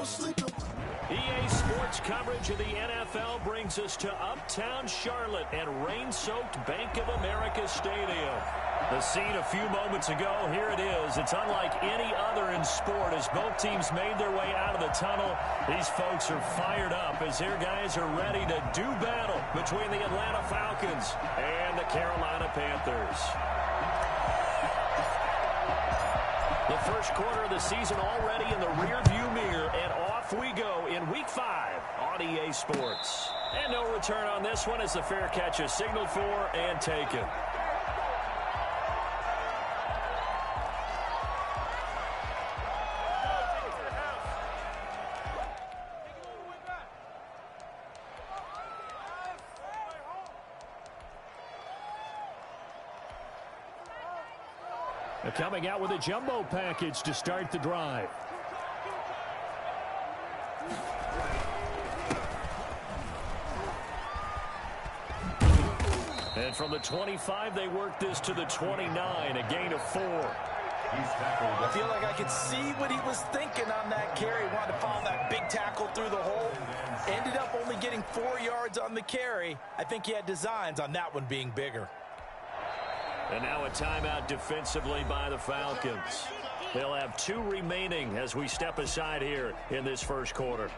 EA Sports coverage of the NFL brings us to Uptown Charlotte and rain-soaked Bank of America Stadium. The scene a few moments ago, here it is. It's unlike any other in sport as both teams made their way out of the tunnel. These folks are fired up as their guys are ready to do battle between the Atlanta Falcons and the Carolina Panthers. The first quarter of the season already in the rearview mirror, and off we go in Week 5 on EA Sports. And no return on this one as the fair catch is signaled for and taken. Coming out with a jumbo package to start the drive. And from the 25, they work this to the 29, a gain of 4. I feel like I could see what he was thinking on that carry. Wanted to follow that big tackle through the hole. Ended up only getting 4 yards on the carry. I think he had designs on that one being bigger. And now a timeout defensively by the Falcons. They'll have 2 remaining as we step aside here in this first quarter.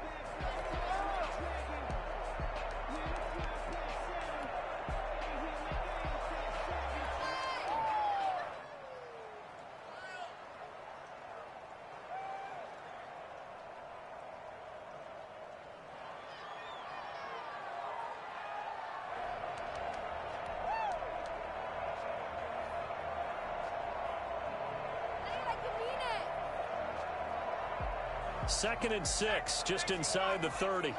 Second and 6, just inside the 30.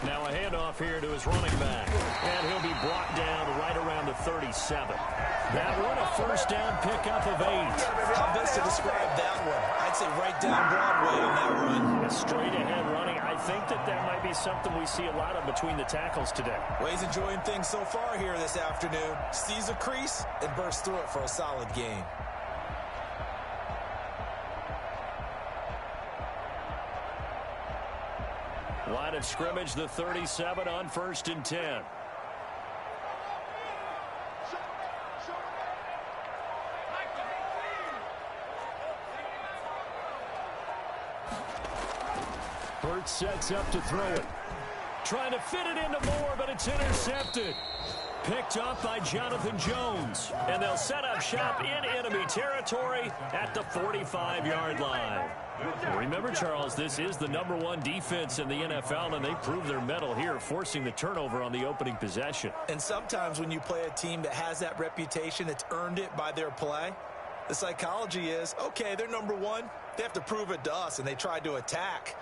Now a handoff here to his running back. And he'll be brought down right around the 37. That one a first down pickup of 8. How best to describe that one? I'd say right down Broadway on that run. A straight ahead running. I think that might be something we see a lot of between the tackles today. Well, he's enjoying things so far here this afternoon. Sees a crease and bursts through it for a solid gain. Line of scrimmage, the 37 on 1st and 10. Burt sets up to throw it. Trying to fit it into Moore, but it's intercepted. Picked up by Jonathan Jones. And they'll set up shop in enemy territory at the 45-yard line. Remember, Charles, this is the #1 defense in the NFL, and they prove their mettle here, forcing the turnover on the opening possession. And sometimes when you play a team that has that reputation, it's earned it by their play. The psychology is, okay, they're #1. They have to prove it to us, and they tried to attack.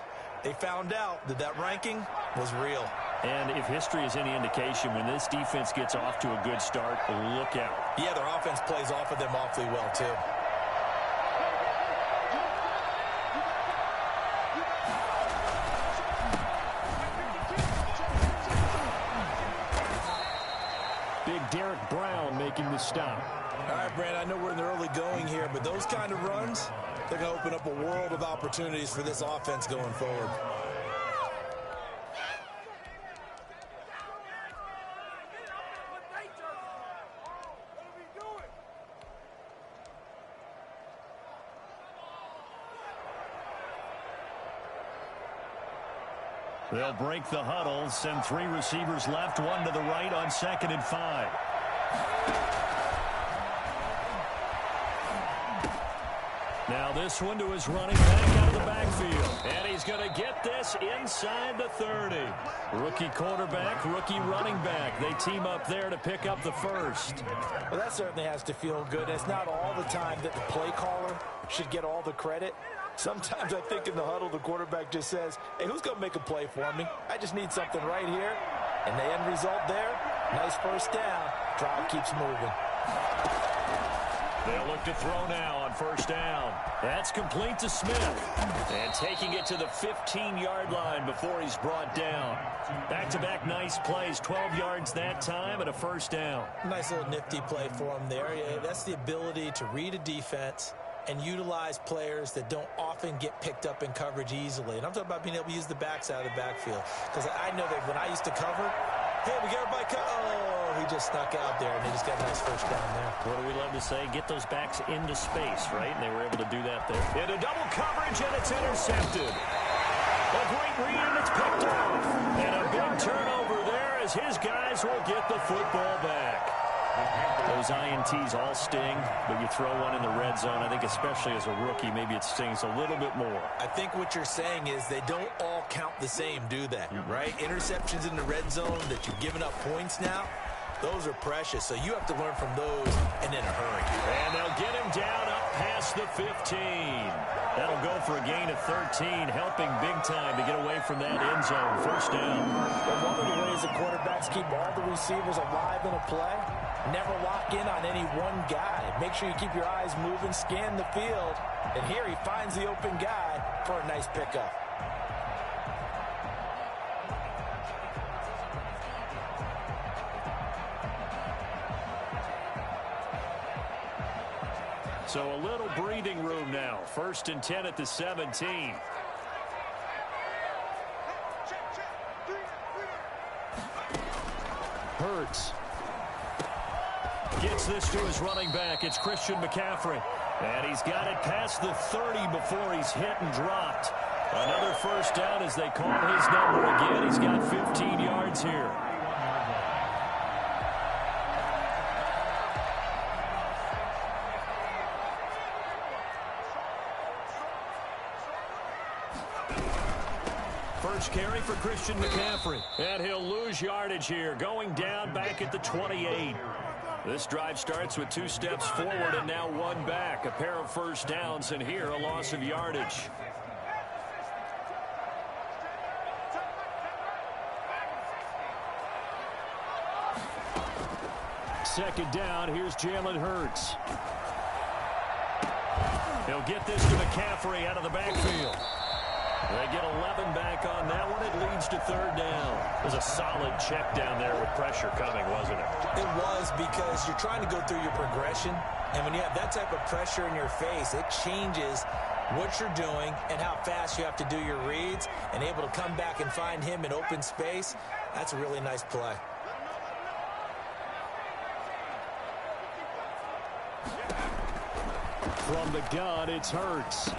They found out that that ranking was real. And if history is any indication, when this defense gets off to a good start, look out. Yeah, their offense plays off of them awfully well, too. Big Derek Brown making the stop. All right, Brand, I know we're in the early going here, but those kind of runs, they're going to open up a world of opportunities for this offense going forward. They'll break the huddle, send 3 receivers left, 1 to the right on 2nd and 5. Now this one to his running back out of the backfield. And he's going to get this inside the 30. Rookie quarterback, rookie running back. They team up there to pick up the first. Well, that certainly has to feel good. It's not all the time that the play caller should get all the credit. Sometimes I think in the huddle, the quarterback just says, hey, who's going to make a play for me? I just need something right here. And the end result there, nice first down. Drive keeps moving. They'll look to throw now on first down. That's complete to Smith. And taking it to the 15-yard line before he's brought down. Back-to-back nice plays, 12 yards that time and a first down. Nice little nifty play for him there. Yeah, that's the ability to read a defense and utilize players that don't often get picked up in coverage easily. And I'm talking about being able to use the backside of the backfield. Because I know that when I used to cover, hey, we got everybody oh, he just snuck out there, and he just got a nice first down there. What do we love to say? Get those backs into space, right? And they were able to do that there. Into double coverage, and it's intercepted. A great read, and it's picked off. And a big turnover there as his guys will get the football back. Those INTs all sting, but you throw one in the red zone. I think especially as a rookie, maybe it stings a little bit more. I think what you're saying is they don't all count the same, do they? Right? Interceptions in the red zone that you've given up points now, those are precious. So you have to learn from those and in a hurry. And they'll get him down up past the 15. That'll go for a gain of 13, helping big time to get away from that end zone. First down. But one of the ways the quarterbacks keep all the receivers alive in a play, never lock in on any one guy. Make sure you keep your eyes moving, scan the field. And here he finds the open guy for a nice pickup. So a little breathing room now. First and 10 at the 17. Hurts gets this to his running back. It's Christian McCaffrey. And he's got it past the 30 before he's hit and dropped. Another first down as they call his number again. He's got 15 yards here. First carry for Christian McCaffrey. And he'll lose yardage here, going down back at the 28. This drive starts with 2 steps forward and now 1 back. A pair of first downs, and here a loss of yardage. Second down, here's Jalen Hurts. He'll get this to McCaffrey out of the backfield. They get 11 back on that one. It leads to third down. It was a solid check down there with pressure coming, wasn't it? It was, because you're trying to go through your progression. And when you have that type of pressure in your face, it changes what you're doing and how fast you have to do your reads. And able to come back and find him in open space, that's a really nice play. From the gun, it's Hurts.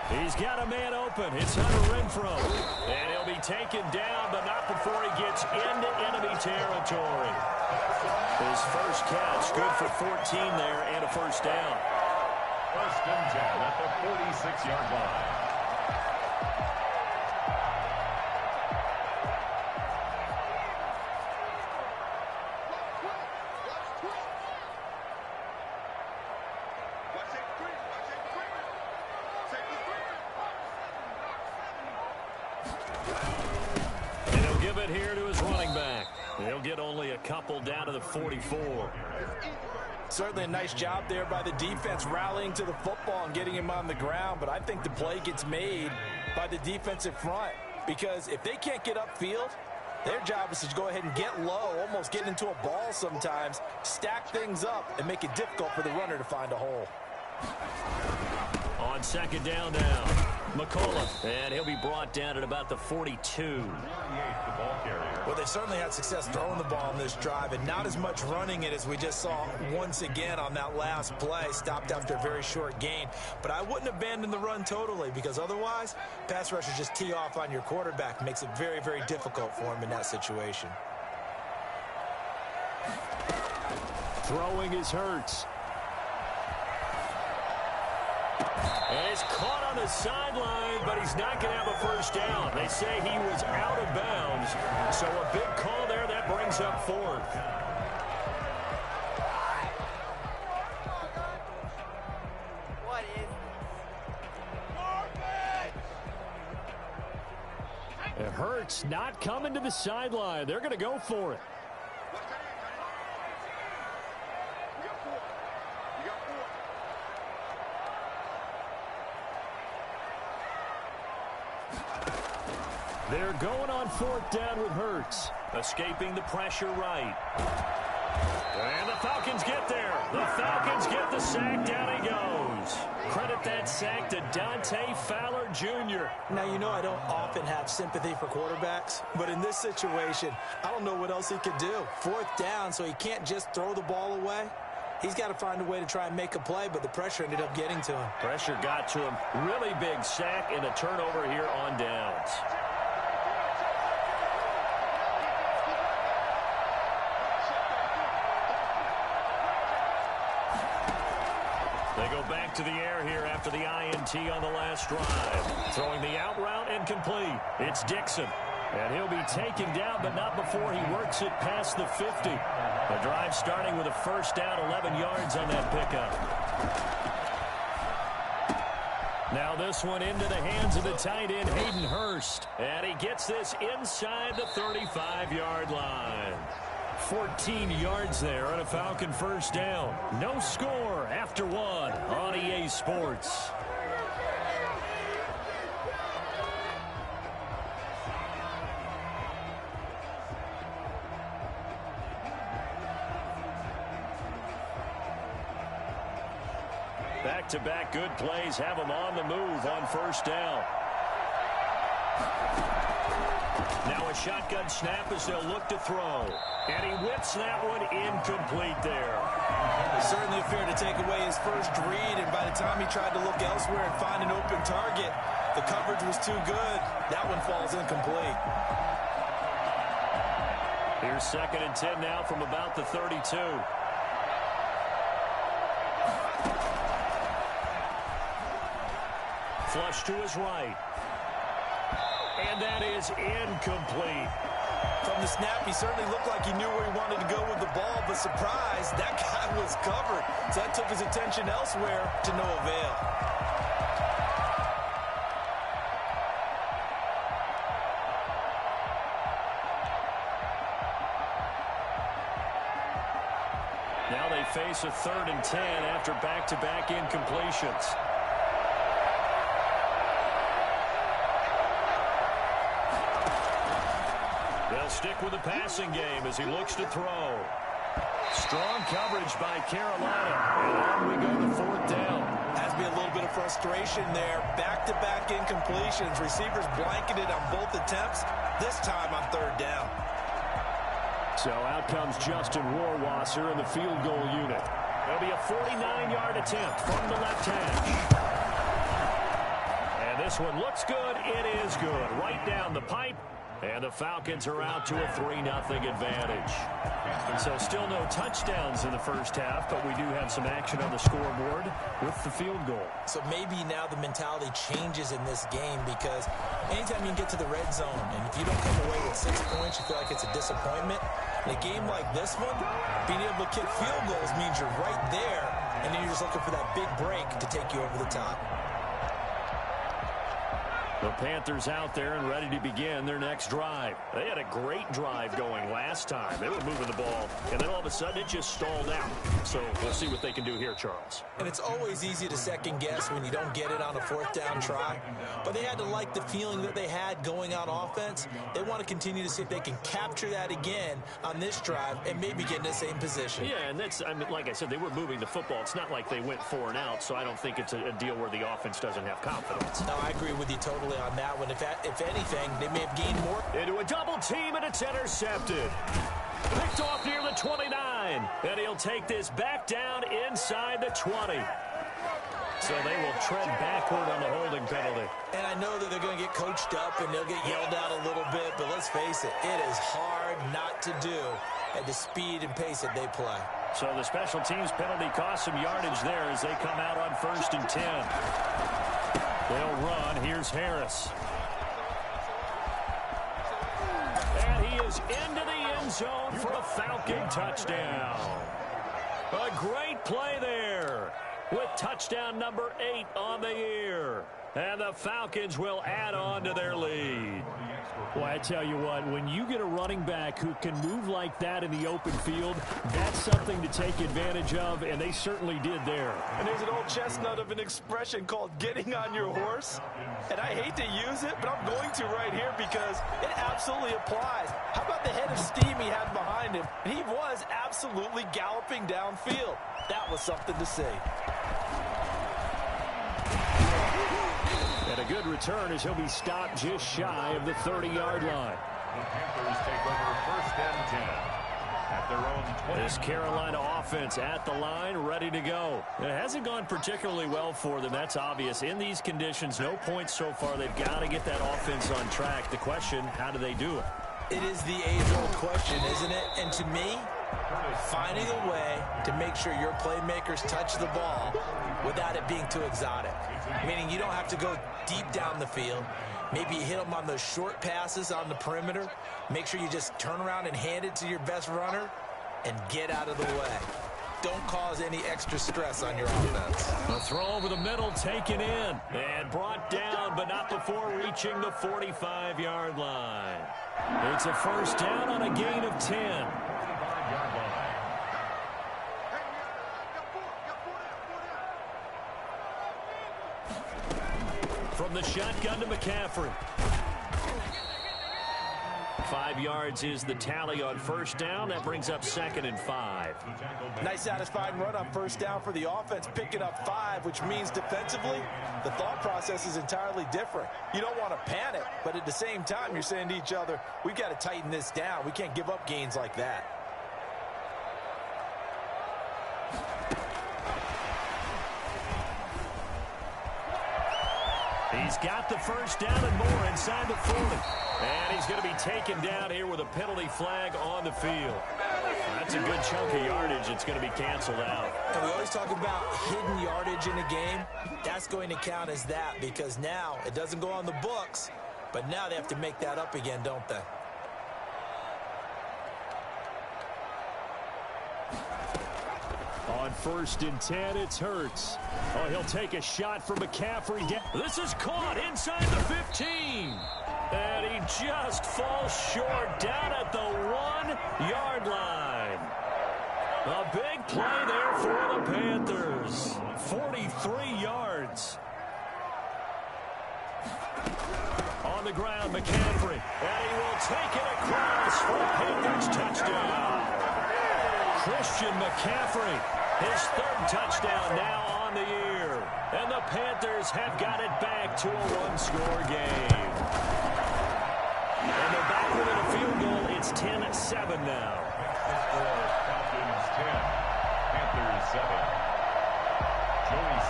He's got a man open. It's Hunter Renfrow. And he'll be taken down, but not before he gets into enemy territory. His first catch, good for 14 there and a first down. First and 10 at the 46-yard line. And he'll give it here to his running back. He'll get only a couple down to the 44. Certainly a nice job there by the defense rallying to the football and getting him on the ground. But I think the play gets made by the defensive front, because if they can't get upfield, their job is to go ahead and get low, almost get into a ball sometimes, stack things up, and make it difficult for the runner to find a hole. On second down now, McCullough, and he'll be brought down at about the 42. Well, they certainly had success throwing the ball in this drive, and not as much running it as we just saw once again on that last play. Stopped after a very short gain. But I wouldn't abandon the run totally, because otherwise, pass rushers just tee off on your quarterback. Makes it very, very difficult for him in that situation. Throwing is Hurts. And it's caught on the sideline, but he's not going to have a first down. They say he was out of bounds. So a big call there. That brings up fourth. What is this? It hurts not coming to the sideline. They're going to go for it. They're going on 4th down with Hurts. Escaping the pressure right. And the Falcons get there. The Falcons get the sack. Down he goes. Credit that sack to Dante Fowler Jr. Now, you know I don't often have sympathy for quarterbacks, but in this situation, I don't know what else he could do. 4th down, so he can't just throw the ball away. He's got to find a way to try and make a play, but the pressure ended up getting to him. Pressure got to him. Really big sack and a turnover here on downs. They go back to the air here after the INT on the last drive. Throwing the out route and complete. It's Dixon. And he'll be taken down, but not before he works it past the 50. The drive starting with a 1st down, 11 yards on that pickup. Now this one into the hands of the tight end, Hayden Hurst. And he gets this inside the 35-yard line. 14 yards there on a Falcon 1st down. No score after 1 on EA Sports. Back-to-back good plays have him on the move on 1st down. Now a shotgun snap as they'll look to throw. And he whips that one incomplete there. Certainly a fair to take away his first read, and by the time he tried to look elsewhere and find an open target, the coverage was too good. That one falls incomplete. Here's 2nd and 10 now from about the 32. Flush to his right. And that is incomplete. From the snap, he certainly looked like he knew where he wanted to go with the ball, but surprise, that guy was covered. So that took his attention elsewhere to no avail. Now they face a 3rd and 10 after back-to-back incompletions. They'll stick with the passing game as he looks to throw. Strong coverage by Carolina. And on we go to 4th down. Has to be a little bit of frustration there. Back-to-back incompletions. Receivers blanketed on both attempts, this time on 3rd down. So out comes Justin Rohrwasser in the field goal unit. It'll be a 49-yard attempt from the left hash. And this one looks good. It is good. Right down the pipe. And the Falcons are out to a 3-0 advantage. So still no touchdowns in the first half, but we do have some action on the scoreboard with the field goal. So maybe now the mentality changes in this game, because anytime you can get to the red zone, and if you don't come away with 6 points, you feel like it's a disappointment. In a game like this one, being able to kick field goals means you're right there, and then you're just looking for that big break to take you over the top. The Panthers out there and ready to begin their next drive. They had a great drive going last time. They were moving the ball, and then all of a sudden it just stalled out. So we'll see what they can do here, Charles. And it's always easy to second guess when you don't get it on a 4th down try. But they had to like the feeling that they had going on offense. They want to continue to see if they can capture that again on this drive and maybe get in the same position. Yeah, and that's, I mean, like I said, they were moving the football. It's not like they went 4 and out, so I don't think it's a deal where the offense doesn't have confidence. No, I agree with you totally on that one. If anything, they may have gained more. Into a double team, and it's intercepted. Picked off near the 29. And he'll take this back down inside the 20. So they will tread backward on the holding penalty. And I know that they're going to get coached up and they'll get yelled out a little bit, but let's face it, it is hard not to do at the speed and pace that they play. So the special teams penalty costs some yardage there as they come out on 1st and 10. They'll run. Here's Harris. And he is into the end zone for a Falcon touchdown. A great play there with touchdown number 8 on the year. And the Falcons will add on to their lead. Well, I tell you what, when you get a running back who can move like that in the open field, that's something to take advantage of, and they certainly did there. And there's an old chestnut of an expression called getting on your horse. And I hate to use it, but I'm going to right here because it absolutely applies. How about the head of steam he had behind him? And he was absolutely galloping downfield. That was something to see. And a good return as he'll be stopped just shy of the 30-yard line. The Panthers take over 1st and 10 at their own 20. This Carolina offense at the line, ready to go. It hasn't gone particularly well for them. That's obvious. In these conditions, no points so far. They've got to get that offense on track. The question, how do they do it? It is the age-old question, isn't it? And to me, finding a way to make sure your playmakers touch the ball without it being too exotic. Meaning you don't have to go deep down the field. Maybe you hit them on those short passes on the perimeter. Make sure you just turn around and hand it to your best runner and get out of the way. Don't cause any extra stress on your offense. A throw over the middle, taken in, and brought down, but not before reaching the 45-yard line. It's a 1st down on a gain of 10. From the shotgun to McCaffrey. 5 yards is the tally on 1st down. That brings up 2nd and 5. Nice satisfying run on 1st down for the offense, picking up 5, which means defensively, the thought process is entirely different. You don't want to panic, but at the same time, you're saying to each other, we've got to tighten this down. We can't give up gains like that. He's got the 1st down and more inside the 40. And he's going to be taken down here with a penalty flag on the field. That's a good chunk of yardage. It's going to be canceled out. And we always talk about hidden yardage in a game. That's going to count as that because now it doesn't go on the books, but now they have to make that up again, don't they? On 1st and 10, it's Hurts. Oh, he'll take a shot from McCaffrey. This is caught inside the 15. And he just falls short down at the 1-yard line. A big play there for the Panthers. 43 yards. On the ground, McCaffrey. And he will take it across for a Panthers touchdown. Christian McCaffrey, his 3rd touchdown now on the year. And the Panthers have got it back to a 1-score game. And they're back within a field goal. It's 10-7 now. Falcons 10, Panthers 7.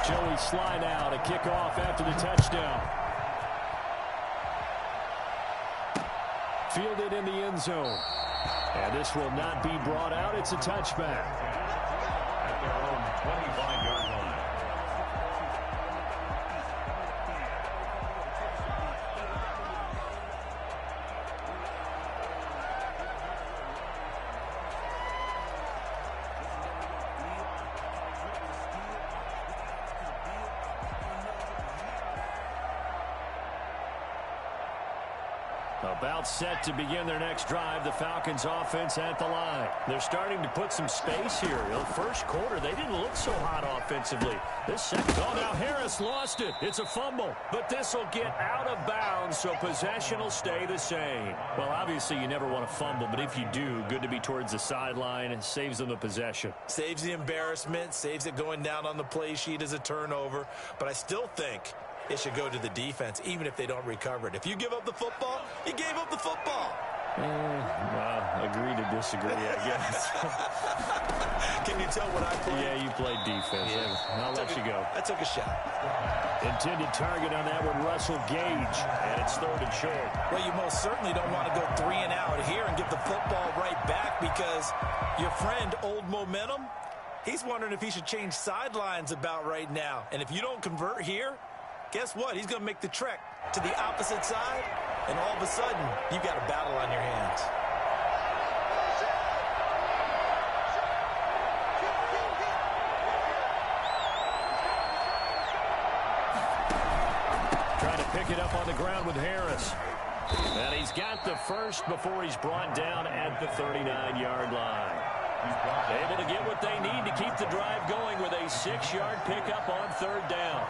Joey Sly now to kick off after the touchdown. Fielded in the end zone. And this will not be brought out. It's a touchback. At their own 25-yard line. About set to begin their next drive. The Falcons offense at the line. They're starting to put some space here. The 1st quarter, they didn't look so hot offensively. This second, oh, now Harris lost it. It's a fumble, but this will get out of bounds, so possession will stay the same. Well, obviously, you never want to fumble, but if you do, good to be towards the sideline. It saves them the possession. Saves the embarrassment, saves it going down on the play sheet as a turnover, but I still think it should go to the defense, even if they don't recover it. If you give up the football, you gave up the football. Agree to disagree, I guess. Can you tell what I played? Yeah, you played defense. Yeah. I'll let you go. I took a shot. Intended target on that one, Russell Gage, and it's 3rd and short. Well, you most certainly don't want to go 3 and out here and get the football right back because your friend, Old Momentum, he's wondering if he should change sidelines about right now. And if you don't convert here, guess what? He's going to make the trek to the opposite side, and all of a sudden, you've got a battle on your hands. Trying to pick it up on the ground with Harris. And he's got the first before he's brought down at the 39-yard line. Able to get what they need to keep the drive going with a 6-yard pickup on third down.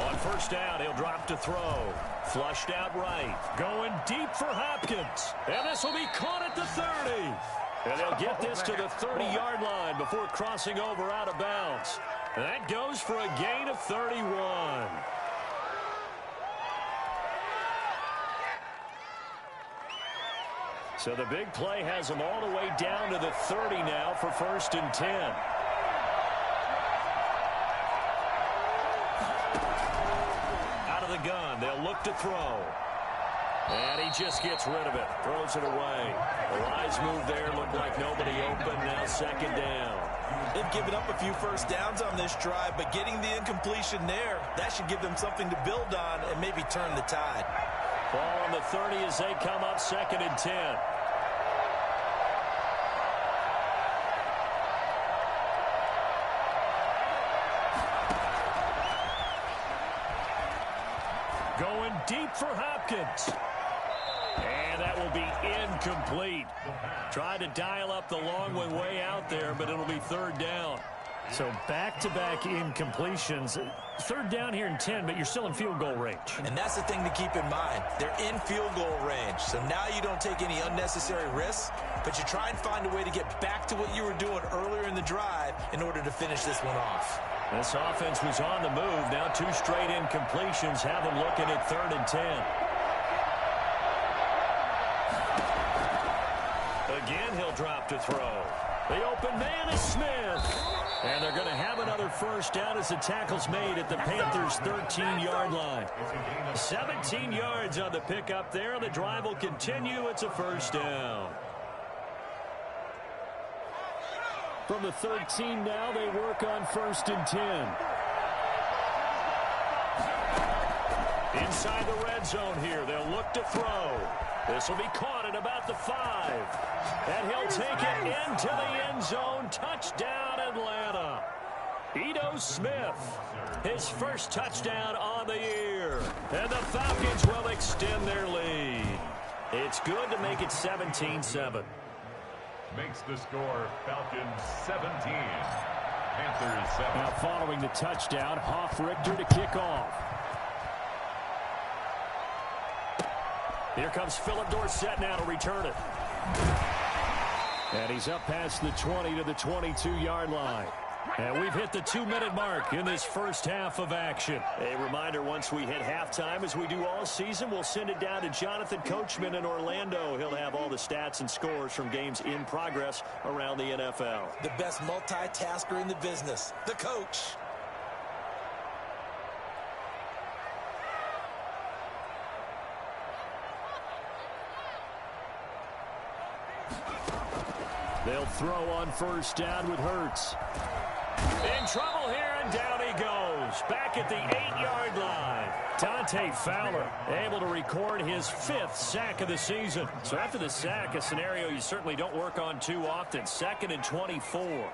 On first down, he'll drop to throw. Flushed out right. Going deep for Hopkins. And this will be caught at the 30. And they'll get this to the 30-yard line before crossing over out of bounds. That goes for a gain of 31. So the big play has them all the way down to the 30 now for 1st and 10. Out of the gun, they'll look to throw. And he just gets rid of it. Throws it away. The rise move there looked like nobody open. Now 2nd down. They've given up a few first downs on this drive, but getting the incompletion there, that should give them something to build on and maybe turn the tide. Ball on the 30 as they come up 2nd and 10. Going deep for Hopkins. And that will be incomplete. Tried to dial up the long one way out there, but it'll be 3rd down. So back-to-back incompletions. 3rd down here in 10, but you're still in field goal range. And that's the thing to keep in mind. They're in field goal range. So now you don't take any unnecessary risks, but you try and find a way to get back to what you were doing earlier in the drive in order to finish this one off. This offense was on the move. Now 2 straight incompletions have them looking at 3rd and 10. Again, he'll drop to throw. The open man is Smith. And they're going to have another first down as the tackle's made at the Panthers' 13-yard line. 17 yards on the pickup there. The drive will continue. It's a first down. From the 13 now, they work on 1st and 10. Inside the red zone here, they'll look to throw. This will be caught at about the 5. And he'll take it into the end zone. Touchdown, Atlanta. Ito Smith, his first touchdown on the year. And the Falcons will extend their lead. It's good to make it 17-7. Makes the score Falcons 17. Panthers 7. Now following the touchdown, Hoff-Richter to kick off. Here comes Philip Dorsett now to return it. And he's up past the 20 to the 22-yard line. And we've hit the 2-minute mark in this first half of action. A reminder, once we hit halftime, as we do all season, we'll send it down to Jonathan Coachman in Orlando. He'll have all the stats and scores from games in progress around the NFL. The best multitasker in the business, the coach. They'll throw on first down with Hurts. In trouble here, and down he goes. Back at the 8-yard line. Dante Fowler able to record his 5th sack of the season. So after the sack, a scenario you certainly don't work on too often. 2nd and 24.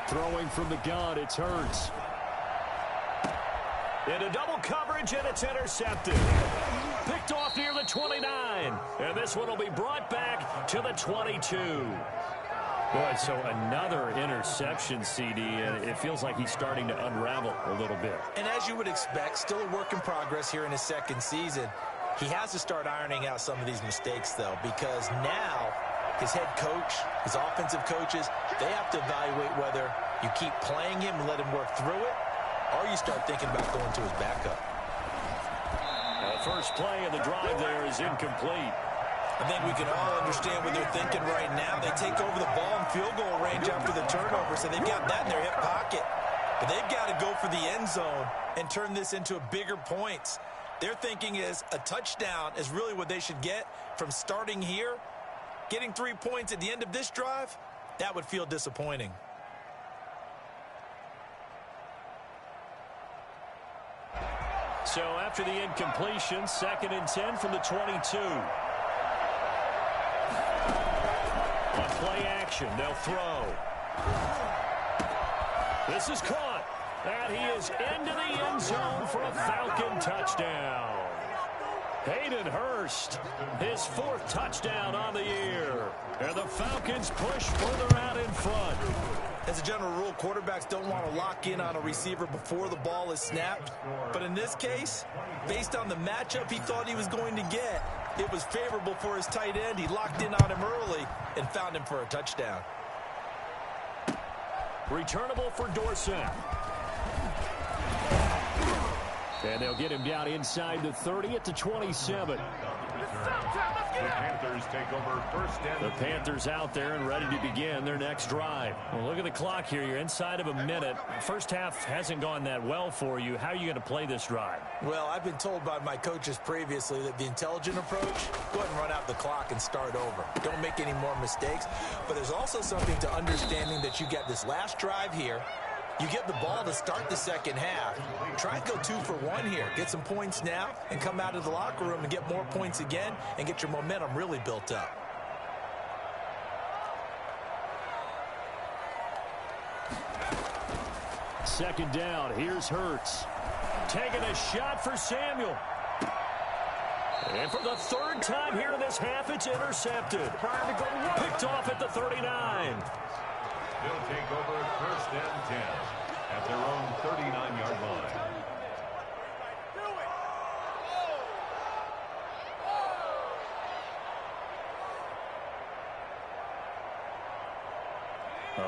Throwing from the gun, it's Hurts. Into double coverage, and it's intercepted. Picked off near the 29. And this one will be brought back to the 22. Boy, so another interception, CD, and it feels like he's starting to unravel a little bit. And as you would expect, still a work in progress here in his 2nd season. He has to start ironing out some of these mistakes, though, because now his head coach, his offensive coaches, they have to evaluate whether you keep playing him and let him work through it, or you start thinking about going to his backup. First play of the drive there is incomplete. I think we can all understand what they're thinking right now. They take over the ball in field goal range after the turnover, so they've got that in their hip pocket. But they've got to go for the end zone and turn this into a bigger points. Their thinking is a touchdown is really what they should get from starting here. Getting 3 points at the end of this drive, that would feel disappointing. So after the incompletion, 2nd and 10 from the 22. On play action. They'll throw. This is caught. And he is into the end zone for a Falcon touchdown. Hayden Hurst, his fourth touchdown on the year. And the Falcons push further out in front. As a general rule, quarterbacks don't want to lock in on a receiver before the ball is snapped. But in this case, based on the matchup he thought he was going to get, it was favorable for his tight end. He locked in on him early and found him for a touchdown. Returnable for Dorsett. And they'll get him down inside the 30 at the 27. The Panthers take over first and The Panthers out there and ready to begin their next drive. Well, look at the clock here. You're inside of a minute. First half hasn't gone that well for you. How are you going to play this drive? Well, I've been told by my coaches previously that the intelligent approach, go ahead and run out the clock and start over. Don't make any more mistakes. But there's also something to understanding that you get this last drive here. You get the ball to start the second half. Try and go 2 for 1 here. Get some points now and come out of the locker room and get more points again and get your momentum really built up. Second down. Here's Hurts. Taking a shot for Samuel. And for the third time here in this half, it's intercepted. Picked off at the 39. they'll take over first and 10 at their own 39-yard line.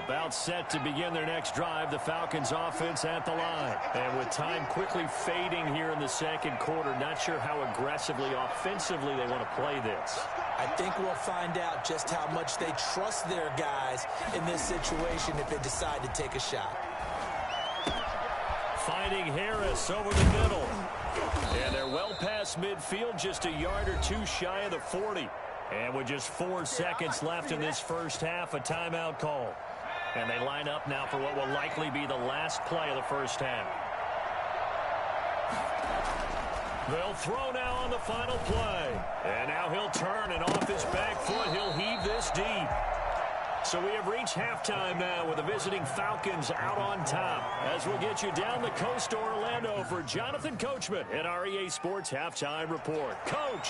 About set to begin their next drive, the Falcons offense at the line. And with time quickly fading here in the second quarter, not sure how aggressively, offensively they want to play this. I think we'll find out just how much they trust their guys in this situation if they decide to take a shot. Finding Harris over the middle. And they're well past midfield, just a yard or two shy of the 40. And with just 4 seconds left in this first half, a timeout call. And they line up now for what will likely be the last play of the first half. They'll throw now on the final play. And now he'll turn, and off his back foot, he'll heave this deep. So we have reached halftime now with the visiting Falcons out on top. As we'll get you down the coast to Orlando for Jonathan Coachman in our EA Sports Halftime Report. Coach!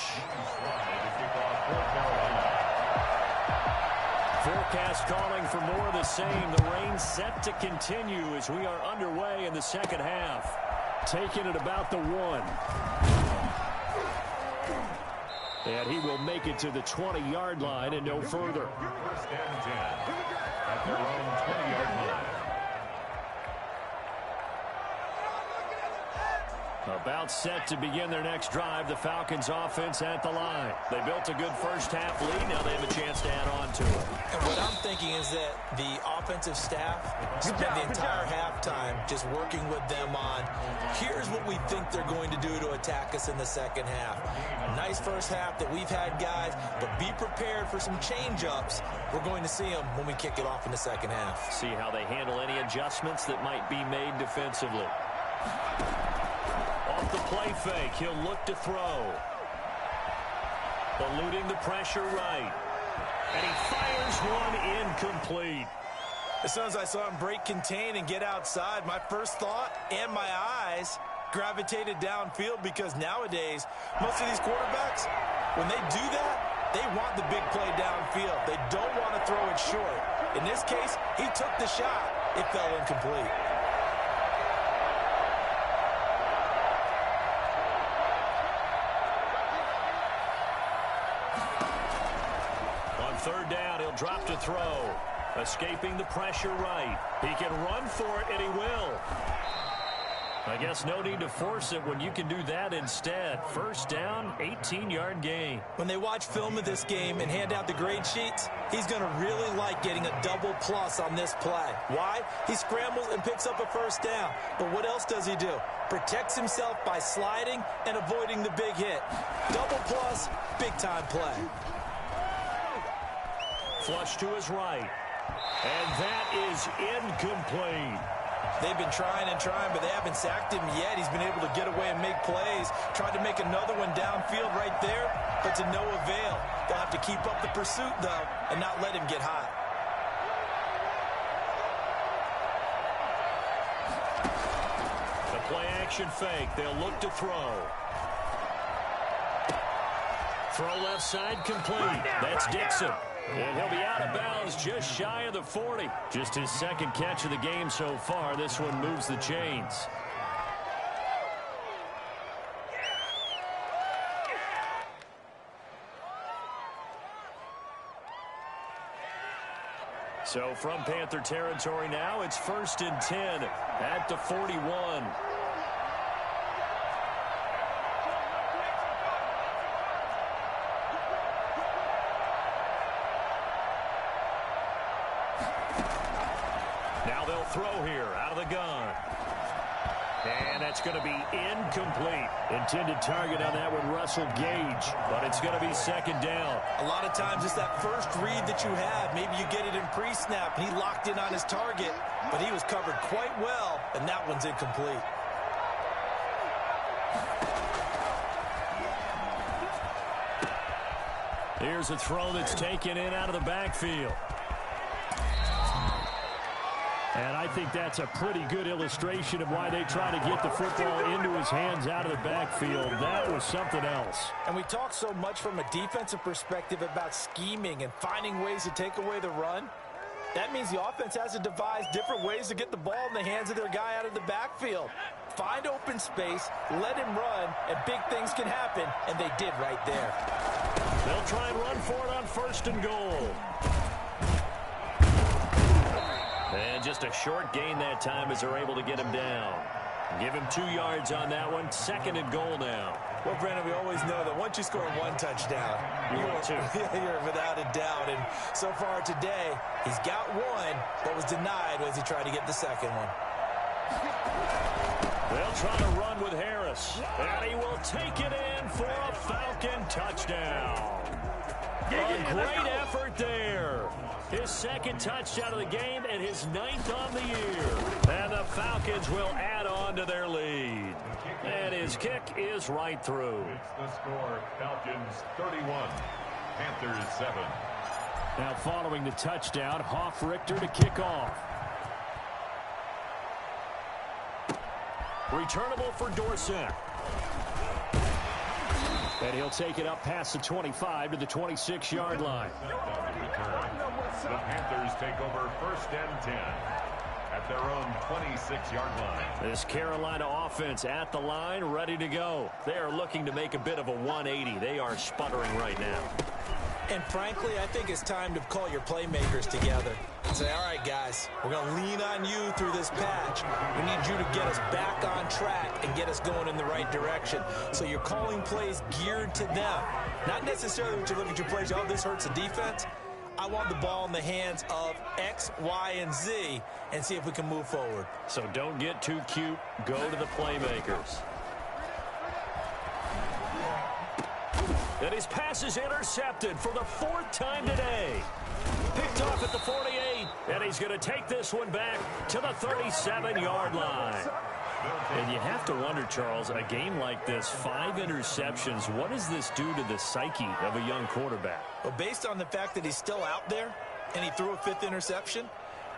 Forecast calling for more of the same. The rain set to continue as we are underway in the second half. Taking it about the 1. And he will make it to the 20-yard line and no further. First and 10 at their own 20-yard line. About set to begin their next drive, the Falcons offense at the line. They built a good first half lead. Now they have a chance to add on to it. And what I'm thinking is that the offensive staff spend the entire halftime just working with them on, here's what we think they're going to do to attack us in the second half. A nice first half that we've had, guys, but be prepared for some change-ups. We're going to see them when we kick it off in the second half. See how they handle any adjustments that might be made defensively. Off the play fake, he'll look to throw. Eluding the pressure right. And he fires one incomplete. As soon as I saw him break contain and get outside, my first thought and my eyes gravitated downfield, because nowadays, most of these quarterbacks, when they do that, they want the big play downfield. They don't want to throw it short. In this case, he took the shot. It fell incomplete. Third down, he'll drop to throw. Escaping the pressure right. He can run for it, and he will. I guess no need to force it when you can do that instead. First down, 18-yard gain. When they watch film of this game and hand out the grade sheets, he's going to really like getting a double plus on this play. Why? He scrambles and picks up a first down. But what else does he do? Protects himself by sliding and avoiding the big hit. Double plus, big-time play. Flush to his right. And that is incomplete. They've been trying and trying, but they haven't sacked him yet. He's been able to get away and make plays. Tried to make another one downfield right there, but to no avail. They'll have to keep up the pursuit, though, and not let him get hot. The play-action fake. They'll look to throw. Throw left side complete. That's Dixon. And he'll be out of bounds just shy of the 40. Just his second catch of the game so far. This one moves the chains. So from Panther territory now, it's 1st and 10 at the 41. Now they'll throw here out of the gun. And that's going to be incomplete. Intended target on that one, Russell Gage. But it's going to be 2nd down. A lot of times it's that first read that you have. Maybe you get it in pre-snap, and he locked in on his target. But he was covered quite well, and that one's incomplete. Here's a throw that's taken in out of the backfield. And I think that's a pretty good illustration of why they try to get the football into his hands out of the backfield. That was something else. And we talk so much from a defensive perspective about scheming and finding ways to take away the run. That means the offense has to devise different ways to get the ball in the hands of their guy out of the backfield. Find open space, let him run, and big things can happen, and they did right there. They'll try and run for it on 1st and goal. And just a short gain that time as they're able to get him down. Give him 2 yards on that one. 2nd and goal now. Well, Brandon, we always know that once you score 1 touchdown, you're without a doubt. And so far today, he's got 1, but was denied as he tried to get the 2nd one. They'll try to run with Harris. And he will take it in for a Falcon touchdown. A great effort there. His 2nd touchdown of the game and his 9th on the year. And the Falcons will add on to their lead. And his kick is right through. It's the score, Falcons 31, Panthers 7. Now following the touchdown, Hoff-Richter to kick off. Returnable for Dorsett. And he'll take it up past the 25 to the 26-yard line. The Panthers take over 1st and 10 at their own 26-yard line. This Carolina offense at the line, ready to go. They are looking to make a bit of a 180. They are sputtering right now. And frankly, I think it's time to call your playmakers together and say, all right, guys, we're going to lean on you through this patch. We need you to get us back on track and get us going in the right direction. So you're calling plays geared to them. Not necessarily when you look at your plays, oh, this hurts the defense. I want the ball in the hands of X, Y, and Z and see if we can move forward. So don't get too cute. Go to the playmakers. And his pass is intercepted for the 4th time today. Picked off at the 48, and he's going to take this one back to the 37-yard line. And you have to wonder, Charles, a game like this, 5 interceptions, what does this do to the psyche of a young quarterback? Well, based on the fact that he's still out there and he threw a 5th interception,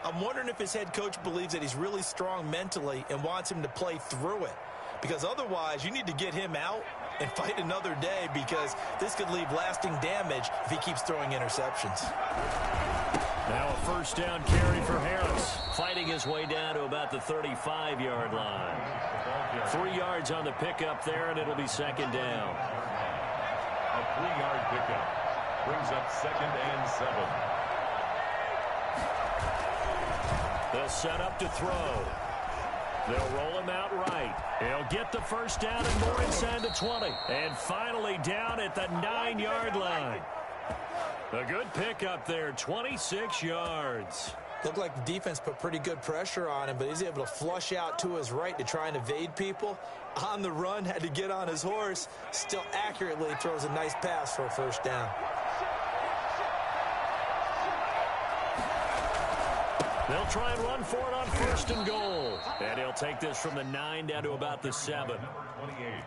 I'm wondering if his head coach believes that he's really strong mentally and wants him to play through it. Because otherwise, you need to get him out and fight another day, because this could leave lasting damage if he keeps throwing interceptions. Now a 1st down carry for Harris, fighting his way down to about the 35-yard line. 3 yards on the pickup there, and it'll be 2nd down. A 3-yard pickup brings up 2nd and 7. They'll set up to throw. They'll roll him out right. He'll get the 1st down and more inside the 20. And finally down at the 9-yard line. A good pickup there, 26 yards. Looked like the defense put pretty good pressure on him, but he's able to flush out to his right to try and evade people. On the run, had to get on his horse. Still accurately throws a nice pass for a 1st down. They'll try and run for it on 1st and goal. And he'll take this from the 9 down to about the 7.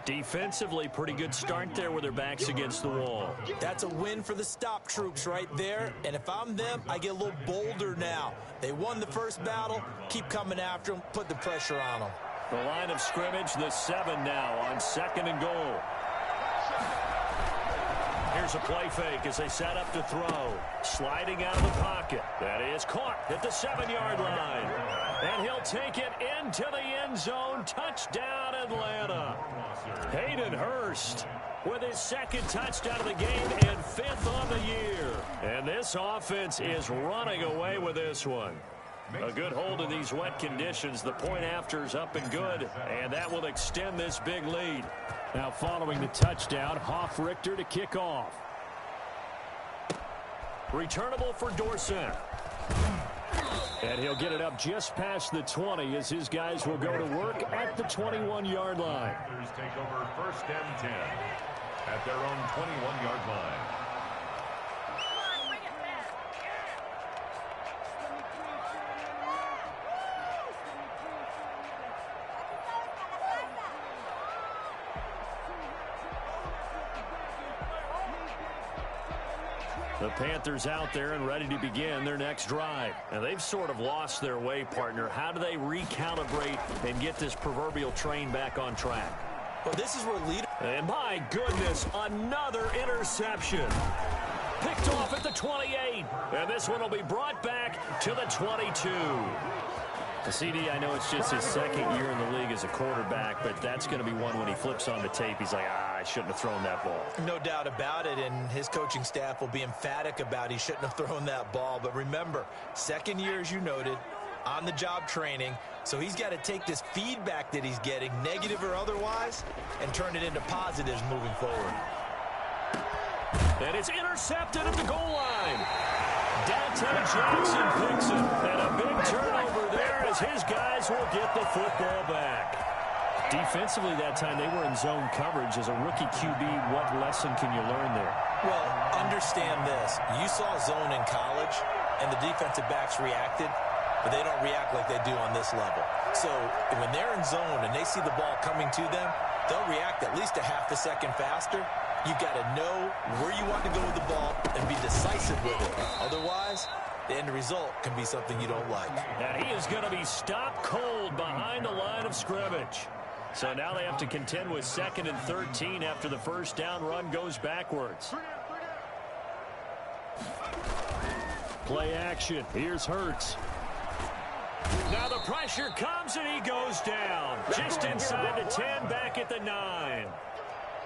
Defensively, pretty good start there with their backs against the wall. That's a win for the stop troops right there. And if I'm them, I get a little bolder now. They won the first battle. Keep coming after them. Put the pressure on them. The line of scrimmage, the 7 now on 2nd and goal. Here's a play fake as they set up to throw. Sliding out of the pocket. That is caught at the 7-yard line. And he'll take it into the end zone. Touchdown, Atlanta. Hayden Hurst with his 2nd touchdown of the game and 5th on the year. And this offense is running away with this one. A good hold in these wet conditions. The point after is up and good, and that will extend this big lead. Now following the touchdown, Hoff-Richter to kick off. Returnable for Dorsett. And he'll get it up just past the 20 as his guys will go to work at the 21-yard line. Panthers take over 1st and 10 at their own 21-yard line. The Panthers out there and ready to begin their next drive. And they've sort of lost their way, partner. How do they recalibrate and get this proverbial train back on track? Well, this is where leader... And my goodness, another interception. Picked off at the 28. And this one will be brought back to the 22. The CD, I know it's just his 2nd year in the league as a quarterback, but that's going to be one when he flips on the tape. He's like, I shouldn't have thrown that ball. No doubt about it, and his coaching staff will be emphatic about he shouldn't have thrown that ball. But remember, 2nd year, as you noted, on-the-job training, so he's got to take this feedback that he's getting, negative or otherwise, and turn it into positives moving forward. And it's intercepted at the goal line. Dante Jackson picks it, and a big turnover there as his guys will get the football back. Defensively that time, they were in zone coverage. As a rookie QB, what lesson can you learn there? Well, understand this. You saw zone in college, and the defensive backs reacted, but they don't react like they do on this level. So when they're in zone and they see the ball coming to them, they'll react at least a half a second faster. You've got to know where you want to go with the ball and be decisive with it. Otherwise, the end result can be something you don't like. And he is going to be stopped cold behind the line of scrimmage. So now they have to contend with 2nd and 13 after the first down run goes backwards. Play action. Here's Hurts. Now the pressure comes and he goes down. Just inside the 10, back at the 9.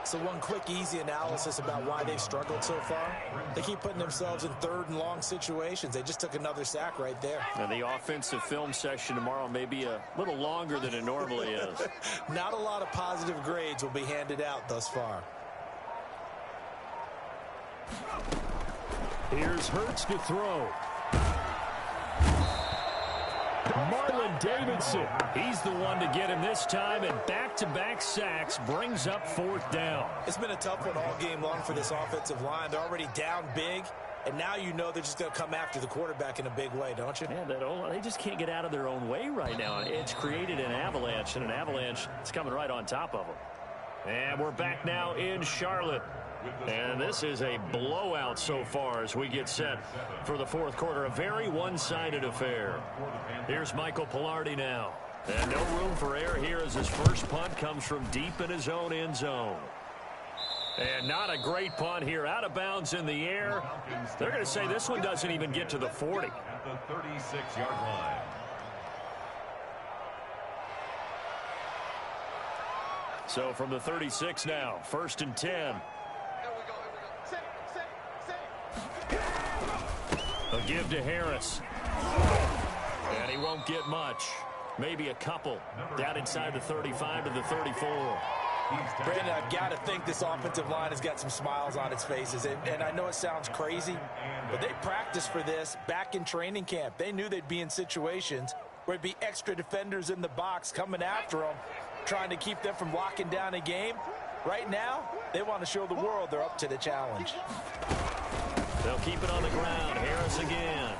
So one quick, easy analysis about why they've struggled so far. They keep putting themselves in 3rd and long situations. They just took another sack right there. And the offensive film session tomorrow may be a little longer than it normally is. Not a lot of positive grades will be handed out thus far. Here's Hurts to throw. Marlon Davidson, he's the one to get him this time, and back-to-back sacks brings up 4th down. It's been a tough one all game long for this offensive line. They're already down big, and now you know they're just going to come after the quarterback in a big way, don't you? Man, they just can't get out of their own way right now. It's created an avalanche, and an avalanche is coming right on top of them. And we're back now in Charlotte. And this is a blowout so far as we get set for the 4th quarter. A very one-sided affair. Here's Michael Pilardi now. And no room for error here as his first punt comes from deep in his own end zone. And not a great punt here. Out of bounds in the air. They're going to say this one doesn't even get to the 40. At the 36-yard line. So from the 36 now, 1st and 10. A give to Harris. And he won't get much. Maybe a couple. Down inside the 35 to the 34. Brandon, I've got to think this offensive line has got some smiles on its faces. And I know it sounds crazy, but they practiced for this back in training camp. They knew they'd be in situations where it'd be extra defenders in the box coming after them, trying to keep them from locking down a game. Right now, they want to show the world they're up to the challenge. They'll keep it on the ground. Harris again.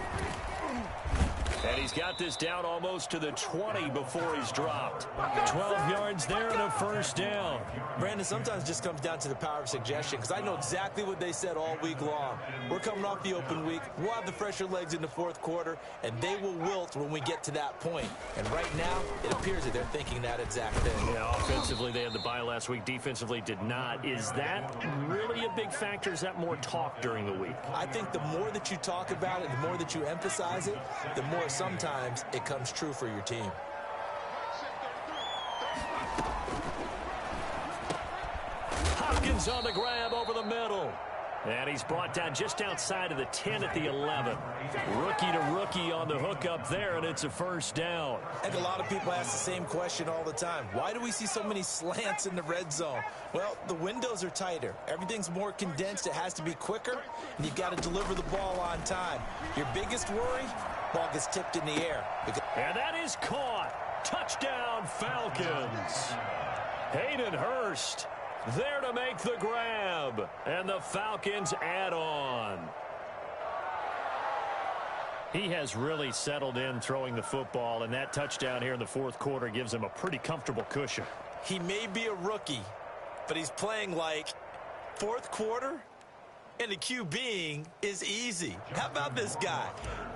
And he's got this down almost to the 20 before he's dropped. 12 yards there and a first down. Brandon, sometimes it just comes down to the power of suggestion, because I know exactly what they said all week long. We're coming off the open week. We'll have the fresher legs in the fourth quarter, and they will wilt when we get to that point. And right now, it appears that they're thinking that exact thing. Yeah, offensively, they had the bye last week. Defensively, did not. Is that really a big factor? Is that more talk during the week? I think the more that you talk about it, the more that you emphasize it, the more sometimes it comes true for your team. Hopkins on the grab over the middle. And he's brought down just outside of the 10 at the 11. Rookie to rookie on the hook up there, and it's a first down. I think a lot of people ask the same question all the time. Why do we see so many slants in the red zone? Well, the windows are tighter. Everything's more condensed. It has to be quicker, and you've got to deliver the ball on time. Your biggest worry, ball gets tipped in the air. And that is caught. Touchdown, Falcons. Hayden Hurst there to make the grab, and the Falcons add on. He has really settled in throwing the football, and that touchdown here in the fourth quarter gives him a pretty comfortable cushion. He may be a rookie, but he's playing like fourth quarter, and the QBing is easy. How about this guy?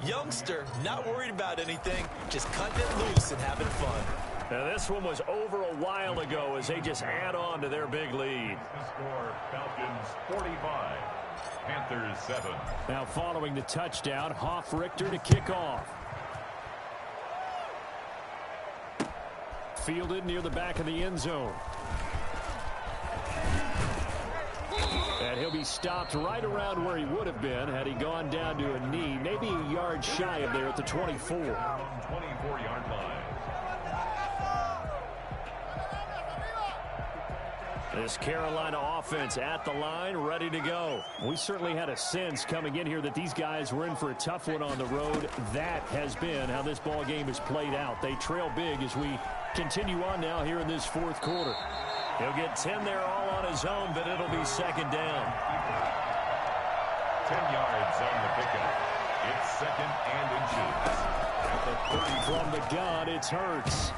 Youngster, not worried about anything, just cutting it loose and having fun. Now, this one was over a while ago as they just add on to their big lead. The score, Falcons 45, Panthers 7. Now following the touchdown, Richter to kick off. Fielded near the back of the end zone. And he'll be stopped right around where he would have been had he gone down to a knee, maybe a yard shy of there at the 24. 24-yard line. This Carolina offense at the line, ready to go. We certainly had a sense coming in here that these guys were in for a tough one on the road. That has been how this ball game has played out. They trail big as we continue on now here in this fourth quarter. He'll get 10 there all on his own, but it'll be second down. 10 yards on the pickup. It's second and inches. At the 30. From the gun, it's Hurts.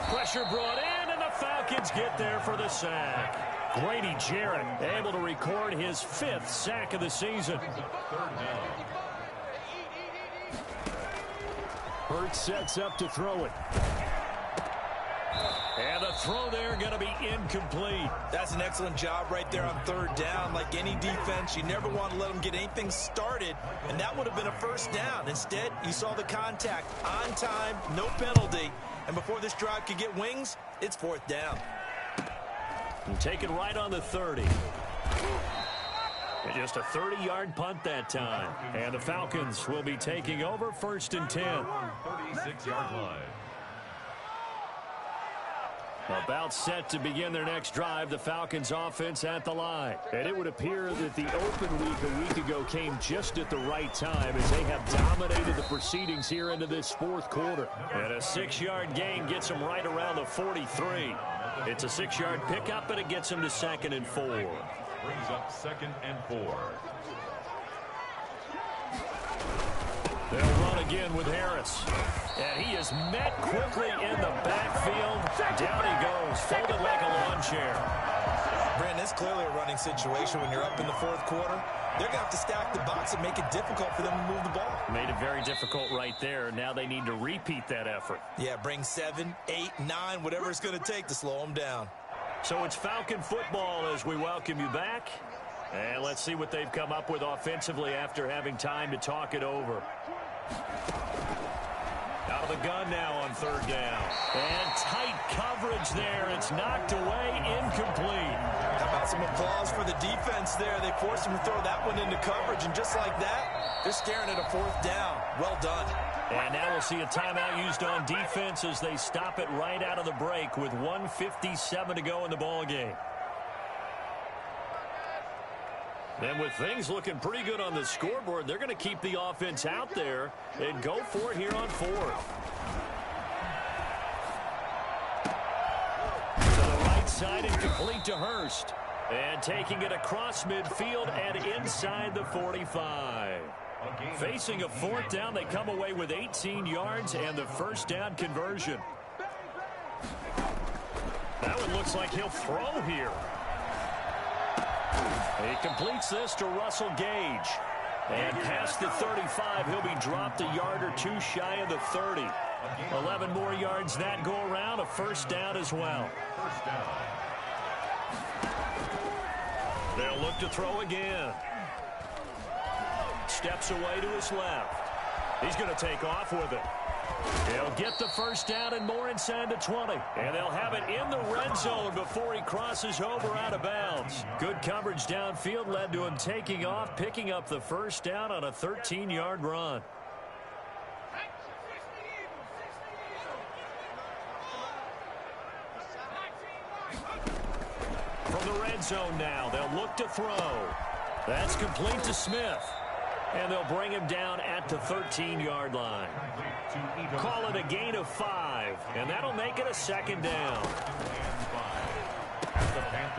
Pressure brought in, and the Falcons get there for the sack. Grady Jarrett able to record his 5th sack of the season. Third down. Hurts sets up to throw it. And the throw there going to be incomplete. That's an excellent job right there on third down. Like any defense, you never want to let them get anything started, and that would have been a first down. Instead, you saw the contact on time, no penalty, and before this drive could get wings, it's fourth down. And take it right on the 30. And just a 30-yard punt that time. And the Falcons will be taking over first and 10. 36-yard line. About set to begin their next drive, the Falcons offense at the line. And it would appear that the open week a week ago came just at the right time as they have dominated the proceedings here into this fourth quarter. And a 6-yard gain gets them right around the 43. It's a 6-yard pickup, and it gets them to second and 4. Brings up second and 4. They'll run again with Harris. And he is met quickly in the backfield. Down he goes, folded like a lawn chair. Brandon, it's clearly a running situation when you're up in the fourth quarter. They're going to have to stack the box and make it difficult for them to move the ball. Made it very difficult right there. Now they need to repeat that effort. Yeah, bring 7, 8, 9, whatever it's going to take to slow them down. So it's Falcon football as we welcome you back. And let's see what they've come up with offensively after having time to talk it over. Out of the gun now on third down. And tight coverage there. It's knocked away, incomplete. How about some applause for the defense there? They forced him to throw that one into coverage, and just like that, they're staring at a fourth down. Well done. And now we'll see a timeout used on defense as they stop it right out of the break with 1:57 to go in the ball game. And with things looking pretty good on the scoreboard, they're going to keep the offense out there and go for it here on fourth. To the right side and complete to Hurst. And taking it across midfield and inside the 45. Facing a fourth down, they come away with 18 yards and the first down conversion. That one looks like he'll throw here. He completes this to Russell Gage. And past the 35, he'll be dropped a yard or two shy of the 30. 11 more yards that go around, a first down as well. They'll look to throw again. Steps away to his left. He's going to take off with it. He'll get the first down and more inside the 20. And they'll have it in the red zone before he crosses over out of bounds. Good coverage downfield led to him taking off, picking up the first down on a 13-yard run. From the red zone now, they'll look to throw. That's complete to Smith. And they'll bring him down at the 13-yard line. Call it a gain of 5, and that'll make it a second down.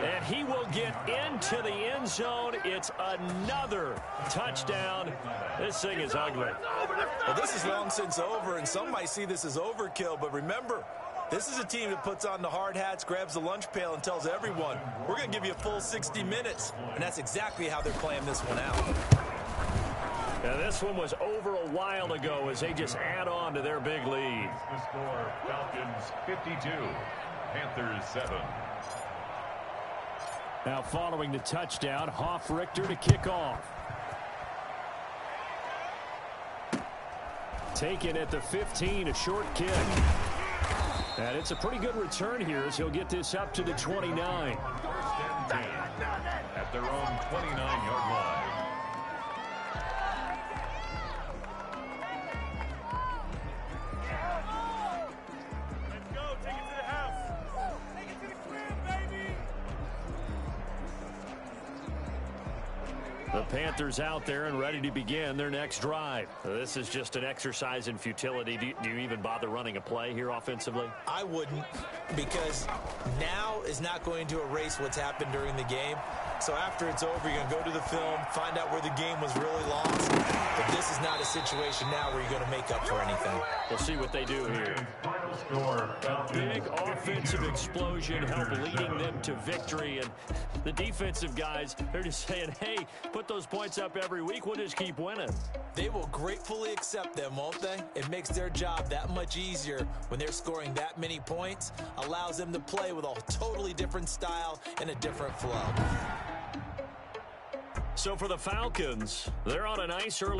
And he will get into the end zone. It's another touchdown. This thing is ugly. Well, this is long since over, and some might see this as overkill, but remember, this is a team that puts on the hard hats, grabs the lunch pail, and tells everyone, we're going to give you a full 60 minutes. And that's exactly how they're playing this one out. Now, this one was over a while ago as they just add on to their big lead. The score, Falcons 52, Panthers 7. Now following the touchdown, Richter to kick off. Taken at the 15, a short kick. And it's a pretty good return here as he'll get this up to the 29. First and 10 at their own 29-yard line. The Panthers out there and ready to begin their next drive. This is just an exercise in futility. Do you even bother running a play here offensively? I wouldn't, because now is not going to erase what's happened during the game. So after it's over, you're going to go to the film, find out where the game was really lost. But this is not a situation now where you're going to make up for anything. We'll see what they do here. Final score, Big offensive explosion help leading them to victory. And the defensive guys, they're just saying, hey, put those points up every week. We'll just keep winning. They will gratefully accept them, won't they? It makes their job that much easier when they're scoring that many points. Allows them to play with a totally different style and a different flow. So for the Falcons, they're on a nice early